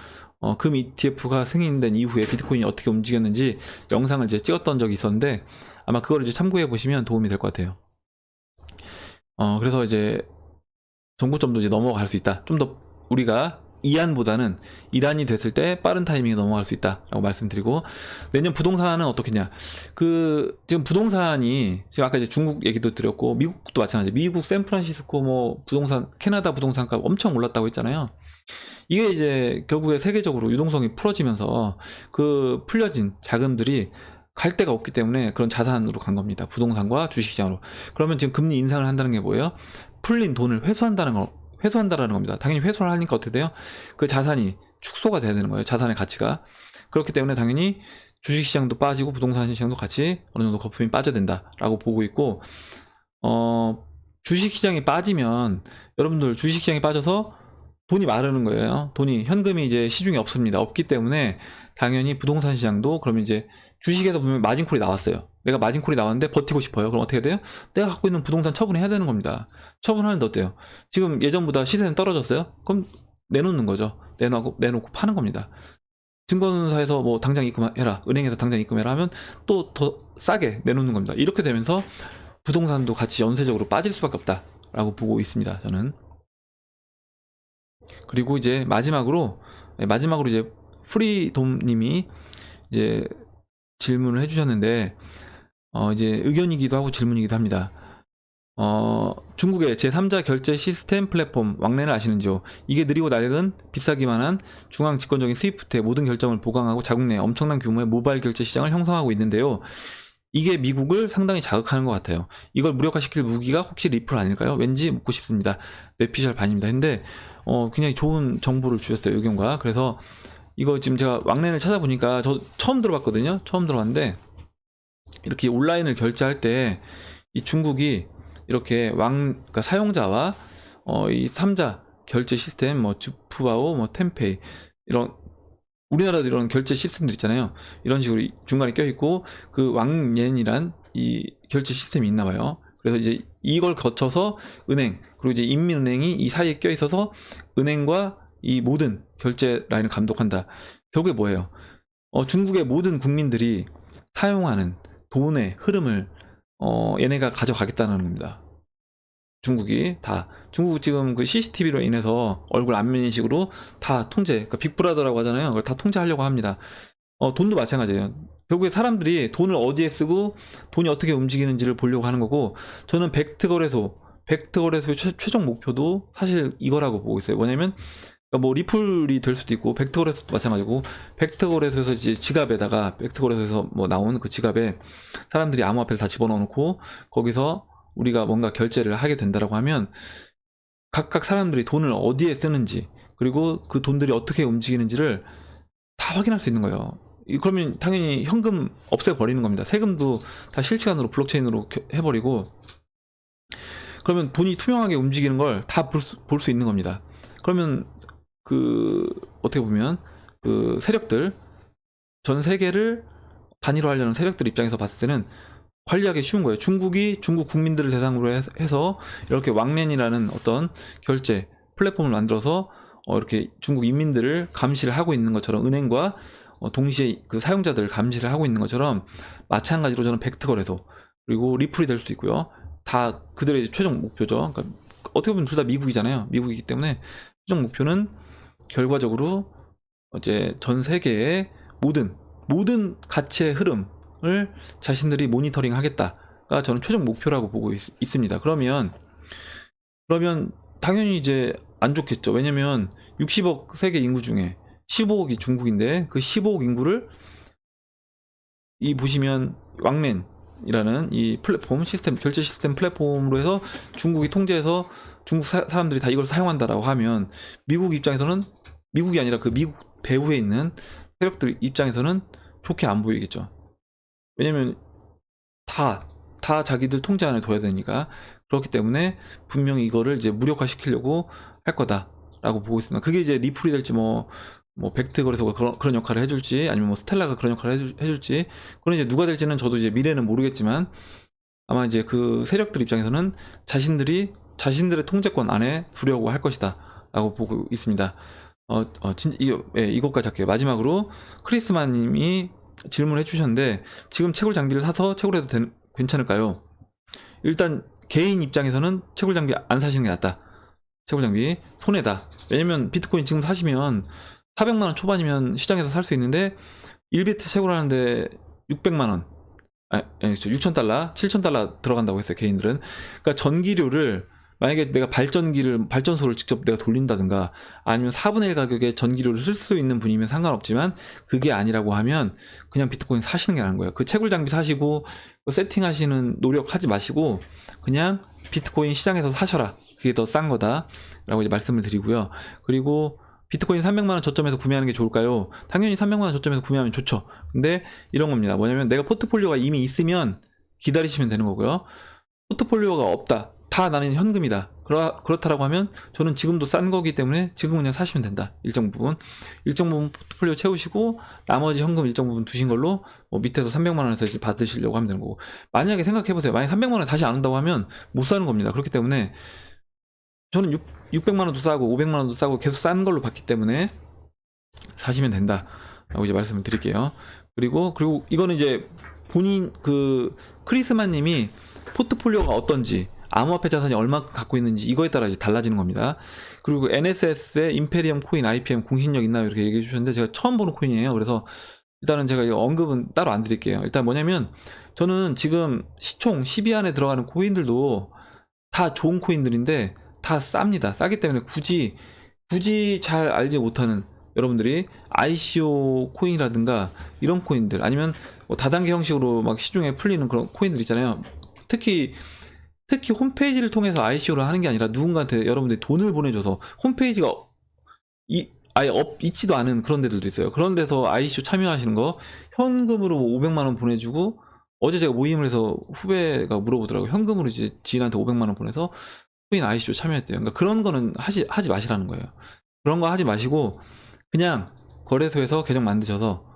금 ETF가 승인된 이후에 비트코인이 어떻게 움직였는지 영상을 이제 찍었던 적이 있었는데 아마 그걸 이제 참고해 보시면 도움이 될 것 같아요. 그래서 이제 전고점도 이제 넘어갈 수 있다. 좀 더 우리가 이안보다는 이란이 됐을 때 빠른 타이밍에 넘어갈 수 있다라고 말씀드리고 내년 부동산은 어떻겠냐? 지금 부동산이 지금 아까 이제 중국 얘기도 드렸고 미국도 마찬가지. 미국 샌프란시스코 뭐 부동산 캐나다 부동산값 엄청 올랐다고 했잖아요. 이게 이제 결국에 세계적으로 유동성이 풀어지면서 그 풀려진 자금들이 갈 데가 없기 때문에 그런 자산으로 간 겁니다. 부동산과 주식시장으로. 그러면 지금 금리 인상을 한다는 게 뭐예요? 풀린 돈을 회수한다라는 겁니다. 당연히 회수를 하니까 어떻게 돼요? 그 자산이 축소가 돼야 되는 거예요. 자산의 가치가. 그렇기 때문에 당연히 주식시장도 빠지고 부동산 시장도 같이 어느 정도 거품이 빠져야 된다라고 보고 있고 주식시장이 빠지면 여러분들 주식시장이 빠져서 돈이 마르는 거예요. 현금이 이제 시중에 없습니다. 없기 때문에 당연히 부동산 시장도 그러면 이제 주식에서 보면 마진콜이 나왔어요. 내가 마진콜이 나왔는데 버티고 싶어요. 그럼 어떻게 돼요? 내가 갖고 있는 부동산 처분해야 되는 겁니다. 처분하는데 어때요? 지금 예전보다 시세는 떨어졌어요? 그럼 내놓는 거죠. 내놓고 파는 겁니다. 증권사에서 뭐 당장 입금해라, 은행에서 당장 입금해라 하면 또 더 싸게 내놓는 겁니다. 이렇게 되면서 부동산도 같이 연쇄적으로 빠질 수밖에 없다라고 보고 있습니다. 저는. 그리고 이제 마지막으로 이제 프리돔님이 이제 질문을 해주셨는데 이제 의견이기도 하고 질문이기도 합니다. 중국의 제3자 결제 시스템 플랫폼 왕래를 아시는지요? 이게 느리고 낡은 비싸기만 한 중앙 집권적인 스위프트의 모든 결정을 보강하고 자국 내 엄청난 규모의 모바일 결제 시장을 형성하고 있는데요. 이게 미국을 상당히 자극하는 것 같아요. 이걸 무력화시킬 무기가 혹시 리플 아닐까요? 왠지 묻고 싶습니다. 뇌피셜 반입니다. 근데 굉장히 좋은 정보를 주셨어요. 의견과. 그래서 이거 지금 제가 왕랜을 찾아보니까 저 처음 들어봤거든요. 처음 들어봤는데 이렇게 온라인을 결제할 때 이 중국이 이렇게 그러니까 사용자와 이 3자 결제 시스템 뭐 주푸바오 뭐 템페이 이런 우리나라도 이런 결제 시스템들 있잖아요. 이런 식으로 중간에 껴있고 그 왕옌이란 이 결제 시스템이 있나 봐요. 그래서 이제 이걸 거쳐서 은행 그리고 이제 인민은행이 이 사이에 껴있어서 은행과 이 모든 결제 라인을 감독한다. 결국에 뭐예요? 중국의 모든 국민들이 사용하는 돈의 흐름을 얘네가 가져가겠다는 겁니다. 중국 지금 그 CCTV로 인해서 얼굴 안면 인식으로 다 통제, 그러니까 빅브라더라고 하잖아요. 그걸 다 통제하려고 합니다. 돈도 마찬가지예요. 결국에 사람들이 돈을 어디에 쓰고 돈이 어떻게 움직이는지를 보려고 하는 거고 저는 벡터 거래소의 최종 목표도 사실 이거라고 보고 있어요. 뭐냐면 뭐 리플이 될 수도 있고 벡터 거래소도 마찬가지고 벡터 거래소에서 이제 벡터 거래소에서 뭐 나온 그 지갑에 사람들이 암호화폐를 다 집어넣고 거기서 우리가 뭔가 결제를 하게 된다라고 하면 각각 사람들이 돈을 어디에 쓰는지 그리고 그 돈들이 어떻게 움직이는지를 다 확인할 수 있는 거예요. 그러면 당연히 현금 없애버리는 겁니다. 세금도 다 실시간으로 블록체인으로 해버리고, 그러면 돈이 투명하게 움직이는 걸 다 볼 수 있는 겁니다. 그러면 어떻게 보면 그 세력들, 전 세계를 단일화하려는 세력들 입장에서 봤을 때는 관리하기 쉬운 거예요. 중국이 중국 국민들을 대상으로 해서 이렇게 왕랜이라는 어떤 결제 플랫폼을 만들어서 이렇게 중국 인민들을 감시를 하고 있는 것처럼, 은행과 동시에 그 사용자들을 감시를 하고 있는 것처럼, 마찬가지로 저는 벡터 거래소 그리고 리플이 될 수도 있고요. 다 그들의 최종 목표죠. 그러니까 어떻게 보면 둘 다 미국이잖아요. 미국이기 때문에 최종 목표는 결과적으로 이제 전 세계의 모든 가치의 흐름을 자신들이 모니터링 하겠다가 저는 최종 목표라고 보고 있습니다. 그러면 당연히 이제 안 좋겠죠. 왜냐면 60억 세계 인구 중에 15억이 중국인데, 그 15억 인구를 보시면 왕랜이라는 이 플랫폼 시스템, 결제 시스템 플랫폼으로 해서 중국이 통제해서 중국 사람들이 다 이걸 사용한다라고 하면, 미국 입장에서는, 미국이 아니라 그 미국 배후에 있는 세력들 입장에서는 좋게 안 보이겠죠. 왜냐면 다 자기들 통제 안에 둬야 되니까. 그렇기 때문에 분명히 이거를 이제 무력화시키려고 할 거다라고 보고 있습니다. 그게 이제 리플이 될지, 뭐 벡트 거래소가 그런 역할을 해줄지, 아니면 뭐 스텔라가 그런 역할을 해줄지, 그건 이제 누가 될지는 저도 이제 미래는 모르겠지만, 아마 이제 그 세력들 입장에서는 자신들의 통제권 안에 두려고 할 것이다라고 보고 있습니다. 이것까지 할게요. 마지막으로 크리스마님이 질문해 주셨는데, 지금 채굴 장비를 사서 채굴해도 괜찮을까요? 일단 개인 입장에서는 채굴 장비 안 사시는 게 낫다. 채굴 장비 손해다. 왜냐면 비트코인 지금 사시면 400만원 초반이면 시장에서 살 수 있는데, 1비트 채굴하는데 600만원, 6,000달러, 7,000달러 들어간다고 했어요, 개인들은. 그러니까 전기료를, 만약에 내가 발전소를 직접 내가 돌린다든가, 아니면 4분의 1 가격에 전기료를 쓸 수 있는 분이면 상관없지만, 그게 아니라고 하면 그냥 비트코인 사시는 게 나은 거예요. 그 채굴 장비 사시고 세팅하시는 노력하지 마시고 그냥 비트코인 시장에서 사셔라. 그게 더 싼 거다라고 이제 말씀을 드리고요. 그리고 비트코인 300만원 저점에서 구매하는 게 좋을까요? 당연히 300만원 저점에서 구매하면 좋죠. 근데 이런 겁니다. 뭐냐면, 내가 포트폴리오가 이미 있으면 기다리시면 되는 거고요. 포트폴리오가 없다, 다 나는 현금이다, 그렇다라고 하면 저는 지금도 싼 거기 때문에 지금 그냥 사시면 된다. 일정 부분 포트폴리오 채우시고 나머지 현금 일정 부분 두신 걸로 밑에서 300만원에서 받으시려고 하면 되는 거고, 만약에 생각해보세요. 만약에 300만원 다시 안 온다고 하면 못 사는 겁니다. 그렇기 때문에 저는 600만원도 싸고 500만원도 싸고 계속 싼 걸로 받기 때문에 사시면 된다라고 이제 말씀을 드릴게요. 그리고 이거는 이제 본인 크리스마님이 포트폴리오가 어떤지, 암호화폐 자산이 얼마큼 갖고 있는지, 이거에 따라 이제 달라지는 겁니다. 그리고 NSS에 임페리엄 코인 IPM 공신력 있나요? 이렇게 얘기해 주셨는데, 제가 처음 보는 코인이에요. 그래서 일단은 제가 이거 언급은 따로 안 드릴게요. 일단 뭐냐면, 저는 지금 시총 10위 안에 들어가는 코인들도 다 좋은 코인들인데 다 쌉니다. 싸기 때문에 굳이 잘 알지 못하는 여러분들이 ICO 코인이라든가 이런 코인들, 아니면 다단계 형식으로 막 시중에 풀리는 그런 코인들 있잖아요. 특히 홈페이지를 통해서 ICO를 하는 게 아니라, 누군가한테 여러분들이 돈을 보내줘서, 홈페이지가 아예 있지도 않은 그런 데들도 있어요. 그런 데서 ICO 참여하시는 거, 현금으로 500만원 보내주고, 어제 제가 모임을 해서 후배가 물어보더라고요. 현금으로 이제 지인한테 500만원 보내서 코인 ICO 참여했대요. 그러니까 그런 거는 하지 마시라는 거예요. 그런 거 하지 마시고, 그냥 거래소에서 계정 만드셔서,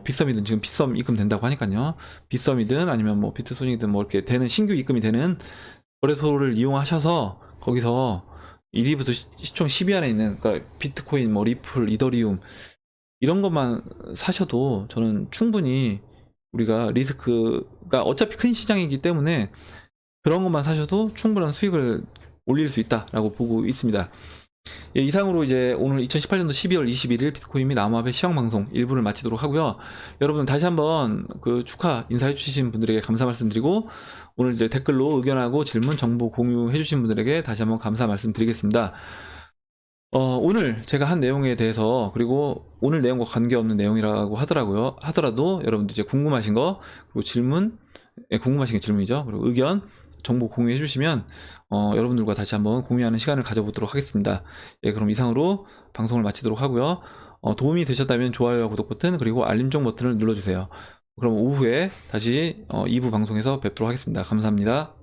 빗썸이든, 지금 빗썸 입금 된다고 하니까요. 빗썸이든 아니면 비트소닉이든 이렇게 되는, 신규 입금이 되는 거래소를 이용하셔서, 거기서 1위부터 시총 10위 안에 있는, 그러니까 비트코인, 리플, 이더리움 이런 것만 사셔도 저는 충분히, 우리가 리스크가 어차피 큰 시장이기 때문에 그런 것만 사셔도 충분한 수익을 올릴 수 있다라고 보고 있습니다. 예, 이상으로 이제 오늘 2018년도 12월 21일 비트코인 및 암호화폐 시황방송 1부를 마치도록 하고요. 여러분 다시 한번 축하 인사해 주신 분들에게 감사 말씀드리고, 오늘 이제 댓글로 의견하고 질문, 정보 공유해 주신 분들에게 다시 한번 감사 말씀드리겠습니다. 오늘 제가 한 내용에 대해서, 그리고 오늘 내용과 관계없는 내용이라고 하더라도 여러분들 이제 궁금하신 거, 그리고 궁금하신 게 질문이죠. 그리고 의견, 정보 공유해 주시면 여러분들과 다시 한번 공유하는 시간을 가져보도록 하겠습니다. 예, 그럼 이상으로 방송을 마치도록 하고요. 도움이 되셨다면 좋아요와 구독 버튼 그리고 알림종 버튼을 눌러주세요. 그럼 오후에 다시 2부 방송에서 뵙도록 하겠습니다. 감사합니다.